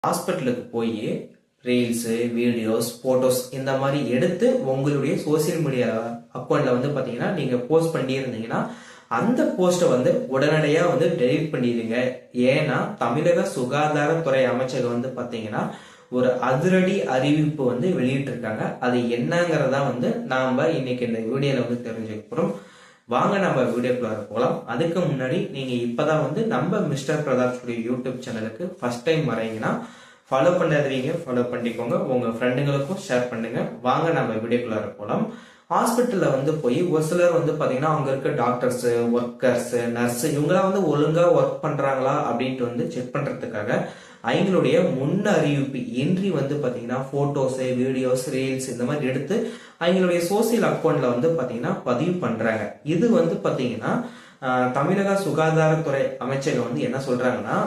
ஹாஸ்பிட்டலுக்கு போய் reels, videos, photos இந்த மாதிரி எடுத்து உங்களுடைய சோசியல் மீடியா அக்கௌண்ட்ல வந்து பாத்தீங்கன்னா நீங்க போஸ்ட் பண்ணியிருந்தீங்கன்னா அந்த போஸ்ட்டை வந்து உடனடியா வந்து டெலீட் பண்ணிடுங்க. ஏன்னா தமிழக சுகாதாரத்துறை அமைச்சகம் வந்து பாத்தீங்கன்னா ஒரு அதிரடி அறிவிப்பு வந்து வெளியிட்டிருக்காங்க. அது என்னங்கிறதா வந்து நாம இன்னைக்கு இந்த வீடியோல வந்து தெரிஞ்சுக்க போறோம். வாங்க நம்ம வீடியோக்குள்ள போகலாம். அதுக்கு முன்னாடி நீங்க இப்பதான் வந்து நம்ம மிஸ்டர் பிரதாப் யூடியூப் சேனலுக்கு ஃபர்ஸ்ட் டைம் வரீங்கன்னா ஃபாலோ பண்ணாதீங்க, ஃபாலோ பண்ணிக்கோங்க, உங்க ஃப்ரெண்டுங்களுக்கும் ஷேர் பண்ணுங்க. வாங்க நம்ம வீடியோக்குள்ள போகலாம். ஹாஸ்பிட்டல்ல வந்து போய் ஒரு சிலர் வந்து பாத்தீங்கன்னா அங்க இருக்க டாக்டர்ஸ், ஒர்க்கர்ஸ், நர்ஸ் இவங்கெல்லாம் வந்து ஒழுங்கா ஒர்க் பண்றாங்களா அப்படின்ட்டு வந்து செக் பண்றதுக்காக அவங்களுடைய முன் அறிவிப்பு இன்றி வந்து பாத்தீங்கன்னா போட்டோஸ், வீடியோஸ், ரீல்ஸ் இந்த மாதிரி எடுத்து அவங்களுடைய சோசியல் அக்கௌண்ட்ல வந்து பாத்தீங்கன்னா பதிவு பண்றாங்க. இது வந்து பாத்தீங்கன்னா தமிழக சுகாதாரத்துறை அமைச்சகம் வந்து என்ன சொல்றாங்கன்னா,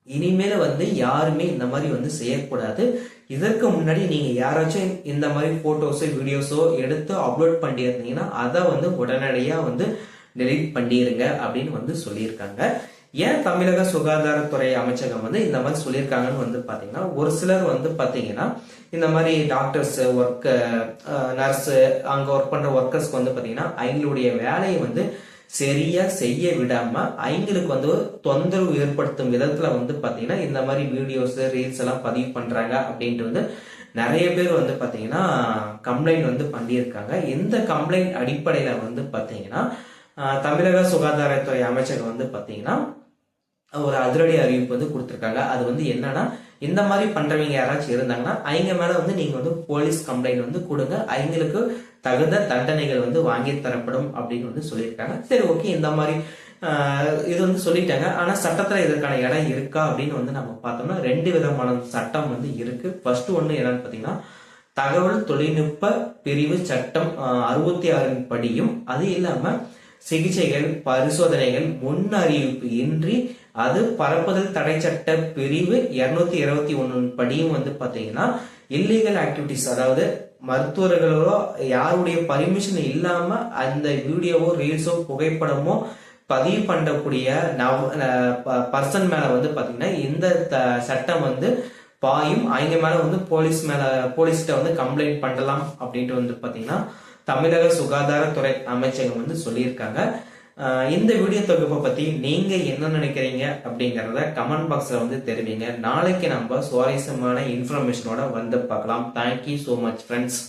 இனிமேல வந்து யாருமே இந்த மாதிரி வந்து செய்யக்கூடாது. இதற்கு முன்னாடி நீங்க யாராச்சும் இந்த மாதிரி போட்டோஸோ வீடியோஸோ எடுத்து அப்லோட் பண்ணியிருந்தீங்கன்னா அதை வந்து உடனடியா வந்து டெலீட் பண்ணிருங்க அப்படின்னு வந்து சொல்லியிருக்காங்க. ஏன் தமிழக சுகாதாரத்துறை அமைச்சகம் வந்து இந்த மாதிரி சொல்லியிருக்காங்கன்னு வந்து பாத்தீங்கன்னா, ஒரு சிலர் வந்து பாத்தீங்கன்னா இந்த மாதிரி டாக்டர்ஸ், நர்ஸ், அங்க ஒர்க் பண்ற ஒர்க்கர்ஸ்க்கு வந்து பாத்தீங்கன்னா அவங்களுடைய வேலையை வந்து சரியா செய்ய விடாம அவங்களுக்கு வந்து தொந்தரவு ஏற்படுத்தும் விதத்துல வந்து பாத்தீங்கன்னா இந்த மாதிரி வீடியோஸ், ரீல்ஸ் எல்லாம் பதிவு பண்றாங்க அப்படின்ட்டு வந்து நிறைய பேர் வந்து பாத்தீங்கன்னா கம்ப்ளைண்ட் வந்து பண்ணியிருக்காங்க. இந்த கம்ப்ளைண்ட் அடிப்படையில வந்து பாத்தீங்கன்னா தமிழக சுகாதாரத்துறை அமைச்சகம் வந்து பாத்தீங்கன்னா ஒரு அதிரடி அறிவிப்பு வந்து கொடுத்திருக்காங்க. அது வந்து என்னன்னா, இந்த மாதிரி பண்றவங்க யாராச்சும் இருந்தாங்கன்னா அவங்க மேல வந்து நீங்க வந்து போலீஸ் கம்ப்ளைண்ட் வந்து கொடுங்க, அவங்களுக்கு தகுந்த தண்டனைகள் வந்து வாங்கி தரப்படும் அப்படின்னு வந்து சொல்லியிருக்காங்க. சரி, ஓகே, இந்த மாதிரி இது வந்து சொல்லிட்டாங்க. ஆனா சட்டத்துல இதற்கான இடம் இருக்கா அப்படின்னு வந்து நம்ம பார்த்தோம்னா ரெண்டு விதமான சட்டம் வந்து இருக்கு. ஃபர்ஸ்ட் ஒண்ணு என்னன்னு பாத்தீங்கன்னா, தகவல் தொழில்நுட்ப பிரிவு சட்டம் 66 படியும், அது இல்லாம சிகிச்சைகள், பரிசோதனைகள் முன் அறிவிப்பு இன்றி அது பரப்புதல் தடை சட்ட பிரிவு 221 படியும் வந்து பாத்தீங்கன்னா இல்லீகல் ஆக்டிவிட்டிஸ், அதாவது மருத்துவர்களோ யாருடைய பர்மிஷன் இல்லாம அந்த வீடியோவோ, ரீல்ஸோ, புகைப்படமோ பதிவு பண்ணக்கூடிய பர்சன் மேல வந்து பாத்தீங்கன்னா இந்த சட்டம் வந்து பாயும். அவங்க மேல வந்து போலீஸ்கிட்ட வந்து கம்ப்ளைண்ட் பண்ணலாம் அப்படின்ட்டு வந்து பாத்தீங்கன்னா தமிழக சுகாதாரத்துறை அமைச்சகம் வந்து சொல்லியிருக்காங்க. இந்த வீடியோ தொகுப்பை பத்தி நீங்க என்ன நினைக்கிறீங்க அப்படிங்கறத கமெண்ட் பாக்ஸ்ல வந்து தெரிவிங்க. நாளைக்கு நம்ம சுவாரஸ்யமான இன்ஃபர்மேஷனோட வந்து பார்க்கலாம். Thank you so much friends.